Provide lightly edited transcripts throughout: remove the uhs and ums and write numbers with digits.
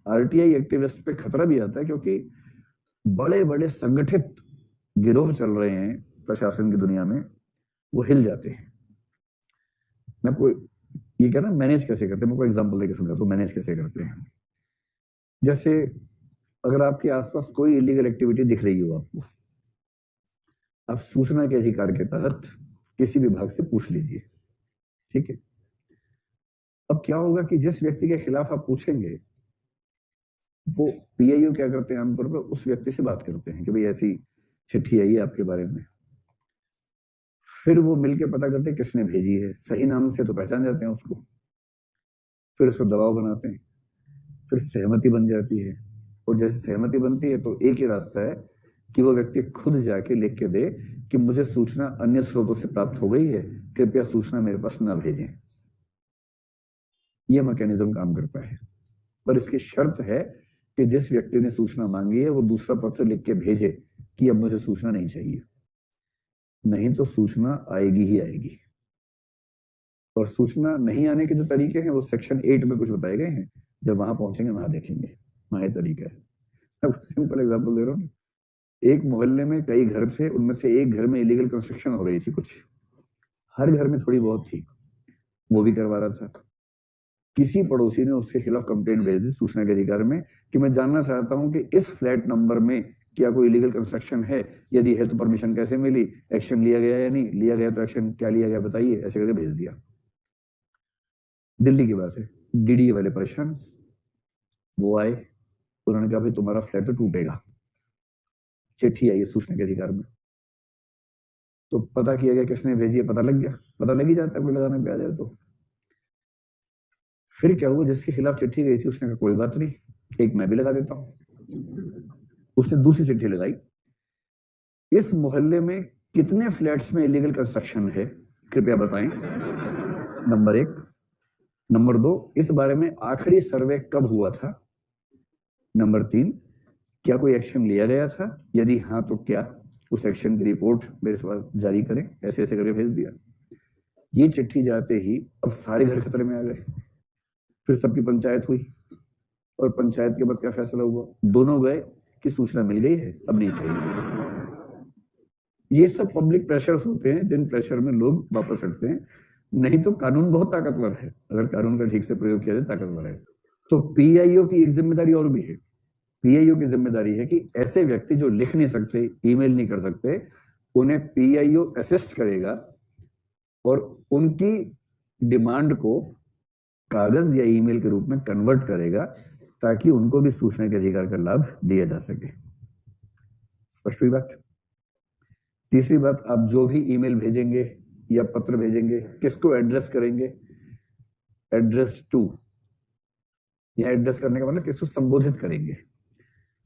RTI activist पे खतरा भी आता है, क्योंकि बड़े बड़े संगठित गिरोह चल रहे हैं प्रशासन की दुनिया में, वो हिल जाते हैं। मैं आपको ये कहना मैनेज कैसे करते हैं, मैं कोई एग्जांपल देकर समझाता हूँ मैनेज कैसे करते हैं। जैसे अगर आपके आसपास कोई इलीगल एक्टिविटी दिख रही हो आपको, आप सूचना के अधिकार के तहत किसी विभाग से पूछ लीजिए, ठीक है। अब क्या होगा कि जिस व्यक्ति के खिलाफ आप पूछेंगे, वो पीआईओ क्या करते हैं आमतौर पर, उस व्यक्ति से बात करते हैं कि भाई ऐसी चिट्ठी आई है आपके बारे में। फिर वो मिलके पता करते हैं किसने भेजी है, सही नाम से तो पहचान जाते हैं उसको, फिर उसको दबाव बनाते हैं, फिर सहमति बन जाती है। और जैसे सहमति बनती है तो एक ही रास्ता है कि वो व्यक्ति खुद जाके लिख के दे कि मुझे सूचना अन्य स्रोतों से प्राप्त हो गई है, कृपया सूचना मेरे पास न भेजें। यह मैकेनिज्म काम करता है, पर इसकी शर्त है कि जिस व्यक्ति ने सूचना मांगी है वो दूसरा पत्र लिख के भेजे कि अब मुझे सूचना नहीं चाहिए, नहीं तो सूचना आएगी ही आएगी। और सूचना नहीं आने के जो तरीके हैं वो सेक्शन 8 में कुछ बताए गए हैं, जब वहां पहुंचेंगे वहां देखेंगे, वहां तरीका है। अब सिंपल एग्जांपल दे रहा हूँ, एक मोहल्ले में कई घर थे, उनमें से एक घर में इलीगल कंस्ट्रक्शन हो रही थी कुछ, हर घर में थोड़ी बहुत थी, वो भी करवा रहा था। किसी पड़ोसी ने उसके खिलाफ कंप्लेंट भेज दी सूचना के अधिकार में कि मैं जानना चाहता हूं कि इस फ्लैट नंबर में क्या कोई इलीगल कंस्ट्रक्शन है, यदि है तो परमिशन कैसे मिली, एक्शन लिया गया या नहीं लिया गया, तो एक्शन क्या लिया गया बताइए, ऐसे करके भेज दिया। दिल्ली की बात है, डीडीए वाले परेशान, वो आए, उन्होंने कहा भाई तुम्हारा फ्लैट तो टूटेगा, चिट्ठी आई है सूचना के अधिकार में। तो पता किया गया किसने भेजी है, पता लग गया, पता लग ही जाता है कोई लगाने पे आ जाए तो। फिर क्या हुआ, जिसके खिलाफ चिट्ठी गई थी उसने कहा कोई बात नहीं, एक मैं भी लगा देता हूं। उसने दूसरी चिट्ठी लगाई, इस मोहल्ले में कितने फ्लैट्स में इलीगल कंस्ट्रक्शन है कृपया बताएं, नंबर 1। नंबर 2, इस बारे में आखिरी सर्वे कब हुआ था। नंबर 3, क्या कोई एक्शन लिया गया था, यदि हाँ तो क्या, उस एक्शन की रिपोर्ट मेरे पास जारी करें। ऐसे ऐसे करके भेज दिया। ये चिट्ठी जाते ही अब सारे घर खतरे में आ गए। फिर सबकी पंचायत हुई, और पंचायत के बाद क्या फैसला हुआ, दोनों गए कि सूचना मिल गई है, अब नहीं चाहिए। ये सब पब्लिक प्रेशर्स होते हैं, जिन प्रेशर में लोग वापस हटते हैं। नहीं तो कानून बहुत ताकतवर है, अगर कानून का ठीक से प्रयोग किया जाए ताकतवर है। तो पीआईओ की एक जिम्मेदारी और भी है। पीआईओ की जिम्मेदारी है कि ऐसे व्यक्ति जो लिख नहीं सकते, ईमेल नहीं कर सकते, उन्हें पीआईओ असिस्ट करेगा और उनकी डिमांड को कागज या ईमेल के रूप में कन्वर्ट करेगा, ताकि उनको भी सूचना के अधिकार का लाभ दिया जा सके। स्पष्ट हुई बात। तीसरी बात, आप जो भी ईमेल भेजेंगे या पत्र भेजेंगे, किसको एड्रेस करेंगे, एड्रेस टू। यह एड्रेस करने का मतलब किसको संबोधित करेंगे।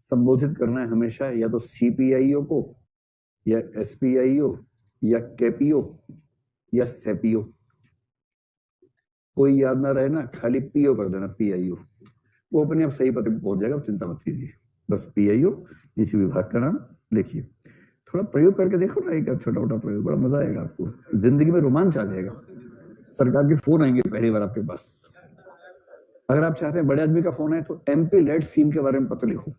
संबोधित करना है हमेशा या तो सीपीआईओ को, या एसपीआईओ, या केपीओ, या सेपीओ। कोई याद ना रहे ना, खाली पीओ कर देना, पीआईओ, वो अपने आप सही पते पे पहुंच जाएगा, चिंता मत कीजिए। बस पीआईओ, इसी विभाग का नाम लिखिए। थोड़ा प्रयोग करके देखो ना, एक छोटा मोटा प्रयोग, बड़ा मजा आएगा आपको, जिंदगी में रोमांच आ जाएगा। सरकार के फोन आएंगे पहली बार आपके पास। अगर आप चाहते हैं बड़े आदमी का फोन है तो एमपी लेड स्कीम के बारे में पत्र लिखो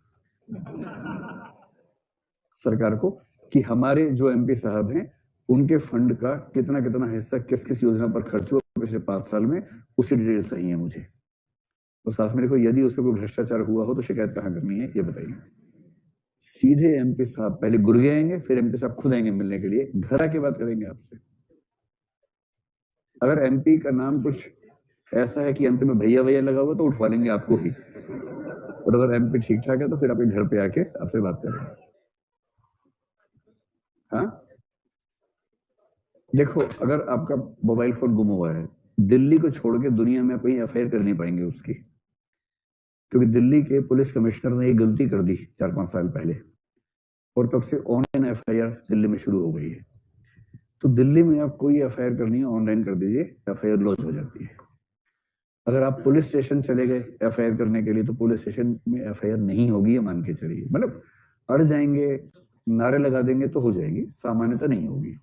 सरकार को, कि हमारे जो एमपी साहब हैं उनके फंड का कितना कितना हिस्सा किस किस योजना पर खर्च हुआ पिछले 5 साल में, उसकी डिटेल चाहिए मुझे। तो साथ में लिखो, यदि उस पर कोई भ्रष्टाचार हुआ हो तो शिकायत कहाँ करनी है ये बताइए। सीधे एमपी साहब पहले गुर्गे आएंगे, फिर एमपी साहब खुद आएंगे मिलने के लिए, घर आके बात करेंगे आपसे। अगर एमपी का नाम कुछ ऐसा है कि अंत में भैया भैया लगा हुआ तो उठवा लेंगे आपको ही, और अगर एमपी ठीक ठाक है तो फिर आपके घर पे आके आपसे बात करेंगे। हाँ देखो, अगर आपका मोबाइल फोन गुम हुआ है, दिल्ली को छोड़ के दुनिया में आप कहीं एफआईआर कर नहीं पाएंगे उसकी, क्योंकि दिल्ली के पुलिस कमिश्नर ने एक गलती कर दी 4-5 साल पहले, और तब से ऑनलाइन एफआईआर दिल्ली में शुरू हो गई है। तो दिल्ली में आप कोई एफआईआर करनी है ऑनलाइन कर दीजिए, एफआईआर लॉन्च हो जाती है। अगर आप पुलिस स्टेशन चले गए एफआईआर करने के लिए तो पुलिस स्टेशन में एफआईआर नहीं होगी, ये मान के चलिए। मतलब अड़ जाएंगे, नारे लगा देंगे तो हो जाएगी, सामान्यतः नहीं होगी।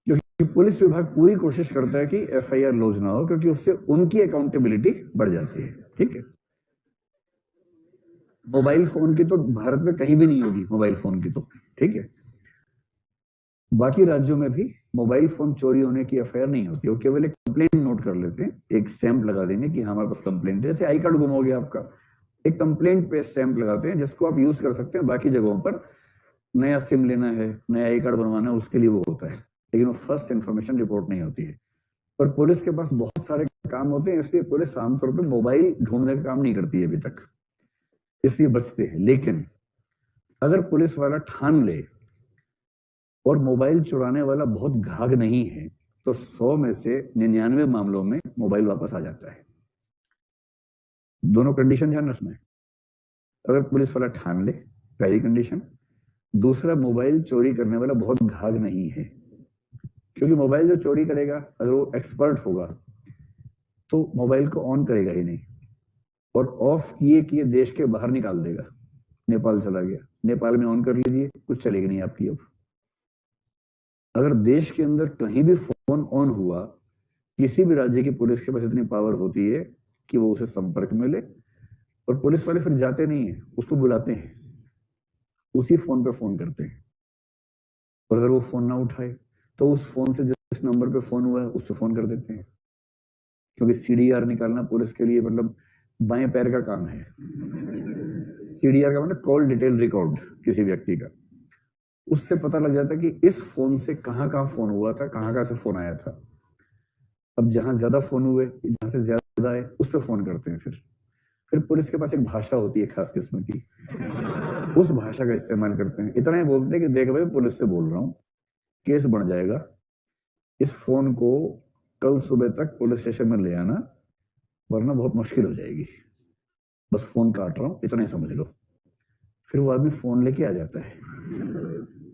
क्योंकि पुलिस विभाग पूरी कोशिश करता है कि एफआईआर लॉन्च ना हो, क्योंकि उससे उनकी अकाउंटेबिलिटी बढ़ जाती है। ठीक है, मोबाइल फोन की तो भारत में कहीं भी नहीं होगी, मोबाइल फोन की तो ठीक है। बाकी राज्यों में भी मोबाइल फोन चोरी होने की एफआईआर नहीं होती, वो केवल एक कंप्लेंट नोट कर लेते हैं, एक स्टैंप लगा देंगे कि हमारे पास कंप्लेंट है। जैसे आई कार्ड गुम हो गया आपका, एक कंप्लेंट पे स्टैंप लगाते हैं जिसको आप यूज कर सकते हैं। बाकी जगहों पर नया सिम लेना है, नया आई कार्ड बनवाना है, उसके लिए वो होता है, लेकिन वो फर्स्ट इंफॉर्मेशन रिपोर्ट नहीं होती है। पर पुलिस के पास बहुत सारे काम होते हैं, इसलिए पुलिस आमतौर पर मोबाइल ढूंढने का काम नहीं करती है अभी तक, इसलिए बचते हैं। लेकिन अगर पुलिस वाला ठान ले और मोबाइल चुराने वाला बहुत घाघ नहीं है, तो 100 में से 99 मामलों में मोबाइल वापस आ जाता है। दोनों कंडीशन ध्यान रखना है। अगर पुलिस वाला ठान ले, पहली कंडीशन। दूसरा, मोबाइल चोरी करने वाला बहुत घाघ नहीं है, क्योंकि मोबाइल जो चोरी करेगा अगर वो एक्सपर्ट होगा तो मोबाइल को ऑन करेगा ही नहीं, और ऑफ किए किए देश के बाहर निकाल देगा। नेपाल चला गया, नेपाल में ऑन कर लीजिए, कुछ चलेगी नहीं आपकी। अब अगर देश के अंदर कहीं भी फोन ऑन हुआ, किसी भी राज्य की पुलिस के पास इतनी पावर होती है कि वो उसे संपर्क में ले, और पुलिस वाले फिर जाते नहीं है, उसको बुलाते हैं, उसी फोन पे फोन करते हैं। और अगर वो फोन ना उठाए तो उस फोन से जिस नंबर पे फोन हुआ है उस पे फोन कर देते हैं, क्योंकि सीडीआर निकालना पुलिस के लिए मतलब बाएं पैर का काम है। सीडीआर का मतलब कॉल डिटेल रिकॉर्ड किसी व्यक्ति का, उससे पता लग जाता है कि इस फोन से कहाँ कहाँ फोन हुआ था, कहाँ कहाँ से फोन आया था। अब जहां ज्यादा फोन हुए, जहां से ज्यादा है, उस पर फोन करते हैं। फिर पुलिस के पास एक भाषा होती है खास किस्म की, उस भाषा का इस्तेमाल करते हैं। इतना ही बोलते हैं कि देख भाई पुलिस से बोल रहा हूँ, केस बन जाएगा, इस फोन को कल सुबह तक पुलिस स्टेशन में ले आना, वरना बहुत मुश्किल हो जाएगी, बस फोन काट रहा हूँ, इतना ही समझ लो। फिर वो आदमी फोन लेके आ जाता है,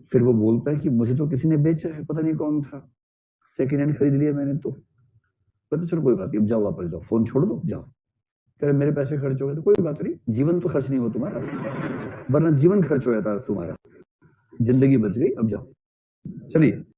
फिर वो बोलता है कि मुझे तो किसी ने बेचा है, पता नहीं कौन था, सेकेंड हैंड खरीद लिया मैंने तो। तो चलो कोई बात नहीं, अब जाओ वापस जाओ, फोन छोड़ दो, जाओ। कह मेरे पैसे खर्च हो गए, तो कोई बात नहीं, जीवन तो खर्च नहीं हो तुम्हारा, वरना जीवन खर्च हो जाता है तुम्हारा, जिंदगी बच गई, अब जाओ। चलिए।